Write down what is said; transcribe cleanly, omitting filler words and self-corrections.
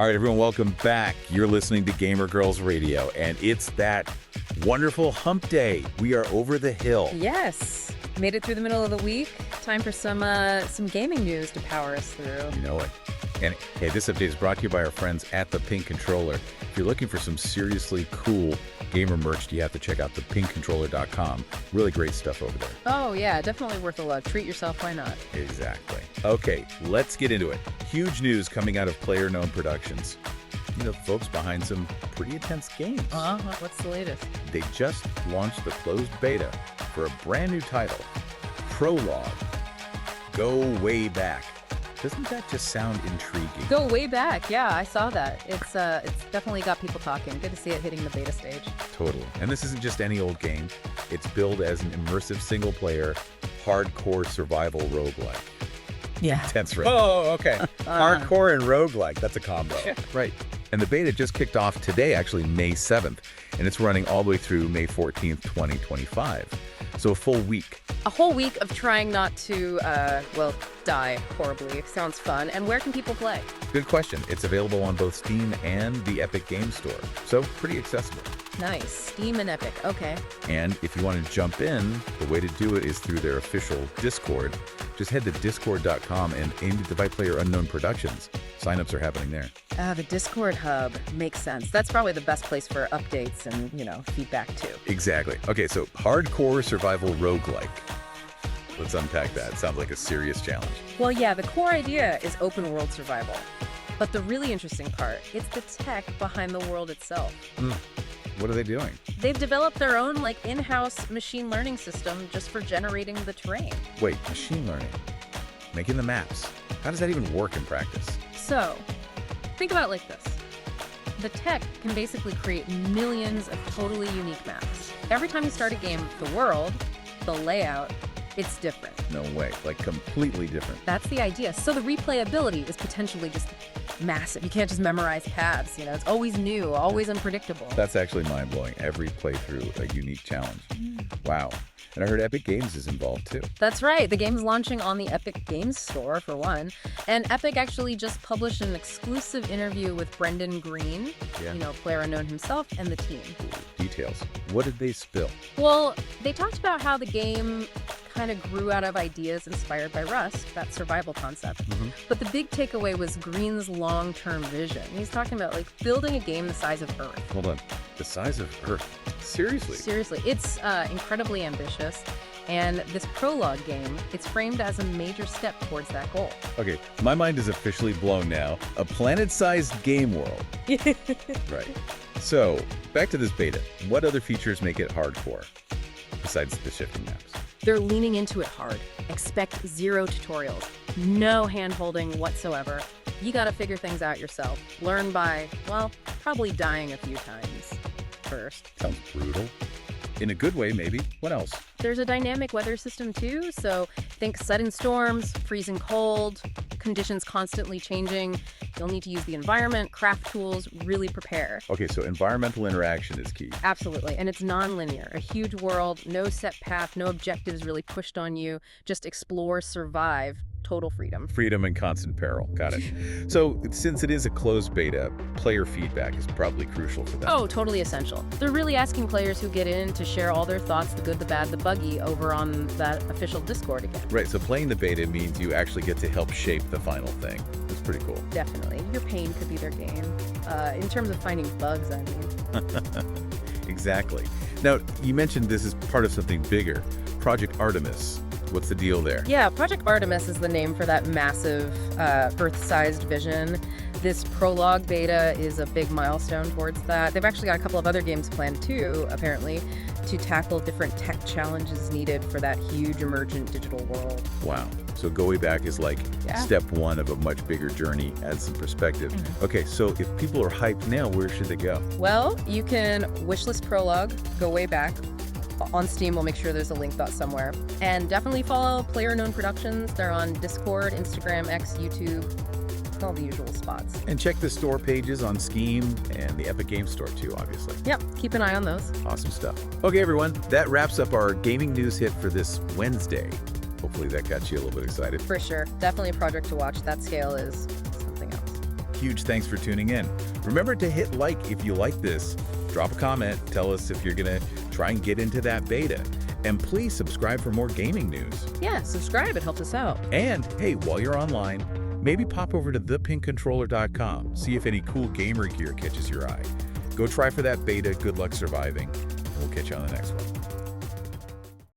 All right, everyone, welcome back. You're listening to Gamer Girls Radio, and it's that wonderful hump day. We are over the hill. Yes. Made it through the middle of the week. Time for some gaming news to power us through. You know it. And hey, this update is brought to you by our friends at The Pink Controller. If you're looking for some seriously cool gamer merch, you have to check out thepinkcontroller.com. Really great stuff over there. Oh, yeah, definitely worth a look. Treat yourself, why not? Exactly. Okay, let's get into it. Huge news coming out of PlayerUnknown Productions. You know, folks behind some pretty intense games. What's the latest? They just launched the closed beta for a brand new title, Prologue. Go Wayback. Doesn't that just sound intriguing? Go way back. Yeah, I saw that. It's definitely got people talking. Good to see it hitting the beta stage. Totally. And this isn't just any old game. It's billed as an immersive single-player, hardcore survival roguelike. Yeah. Intense, right? Oh, okay. Hardcore and roguelike. That's a combo. Right. And the beta just kicked off today, actually May 7th, and it's running all the way through May 14th, 2025. So a full week. A whole week of trying not to, die horribly. Sounds fun. And where can people play? Good question. It's available on both Steam and the Epic Games Store, so pretty accessible. Nice. Steam and Epic. Okay. And if you want to jump in, the way to do it is through their official Discord. Just head to discord.com and aim to by PlayerUnknown Productions. Signups are happening there. The Discord hub makes sense. That's probably the best place for updates and, feedback too. Exactly. Okay, so hardcore survival roguelike. Let's unpack that. Sounds like a serious challenge. Well, yeah, the core idea is open world survival. But the really interesting part, it's the tech behind the world itself. What are they doing? They've developed their own, in-house machine learning system just for generating the terrain. Wait, machine learning? Making the maps? How does that even work in practice? So, think about it like this. The tech can basically create millions of totally unique maps. Every time you start a game, the world, the layout, it's different. No way. Like, completely different. That's the idea. So the replayability is potentially just massive. You can't just memorize paths, It's always new, always unpredictable. That's actually mind-blowing. Every playthrough, a unique challenge. Wow. And I heard Epic Games is involved, too. That's right. The game's launching on the Epic Games Store, for one. And Epic actually just published an exclusive interview with Greene, PlayerUnknown himself, and the team. Details. What did they spill? Well, they talked about how the game kind of grew out of ideas inspired by Rust, that survival concept. But the big takeaway was Greene's long-term vision. He's talking about building a game the size of Earth. Hold on. The size of Earth? Seriously? Seriously. It's incredibly ambitious. And this Prologue game, it's framed as a major step towards that goal. Okay, my mind is officially blown now. A planet-sized game world. Right. So, back to this beta. What other features make it hardcore, besides the shifting maps? They're leaning into it hard. Expect zero tutorials. No hand-holding whatsoever. You gotta figure things out yourself. Learn by, probably dying a few times first. Sounds brutal. In a good way, maybe. What else? There's a dynamic weather system too, so think sudden storms, freezing cold, conditions constantly changing. You'll need to use the environment, craft tools, really prepare. Okay, so environmental interaction is key. Absolutely, and it's non-linear. A huge world, no set path, no objectives really pushed on you. Just explore, survive. Total freedom. Freedom and constant peril. Got it. So, since it is a closed beta, player feedback is probably crucial for them. Oh, totally essential. They're really asking players who get in to share all their thoughts, the good, the bad, the buggy, over on that official Discord again. Right, so playing the beta means you actually get to help shape the final thing. That's pretty cool. Definitely. Your pain could be their gain. In terms of finding bugs, I mean. Exactly. Now, you mentioned this is part of something bigger, Project Artemis. What's the deal there? Yeah, Project Artemis is the name for that massive Earth-sized vision. This Prologue beta is a big milestone towards that. They've actually got a couple of other games planned too, apparently, to tackle different tech challenges needed for that huge emergent digital world. Wow. So Go Wayback is like step one of a much bigger journey, adds some perspective. Okay, so if people are hyped now, where should they go? Well, you can wishlist Prologue, Go Wayback. On Steam, we'll make sure there's a link somewhere. And definitely follow PlayerUnknown Productions. They're on Discord, Instagram, X, YouTube, all the usual spots. And check the store pages on Steam and the Epic Games Store too, obviously. Yep, keep an eye on those. Awesome stuff. Okay, everyone, that wraps up our gaming news hit for this Wednesday. Hopefully that got you a little bit excited. For sure. Definitely a project to watch. That scale is something else. huge thanks for tuning in. Remember to hit like if you like this. Drop a comment, tell us if you're gonna try and get into that beta. And please subscribe for more gaming news. Yeah, subscribe, it helps us out. And hey, while you're online, maybe pop over to thepinkcontroller.com, see if any cool gamer gear catches your eye. Go try for that beta, good luck surviving, and we'll catch you on the next one.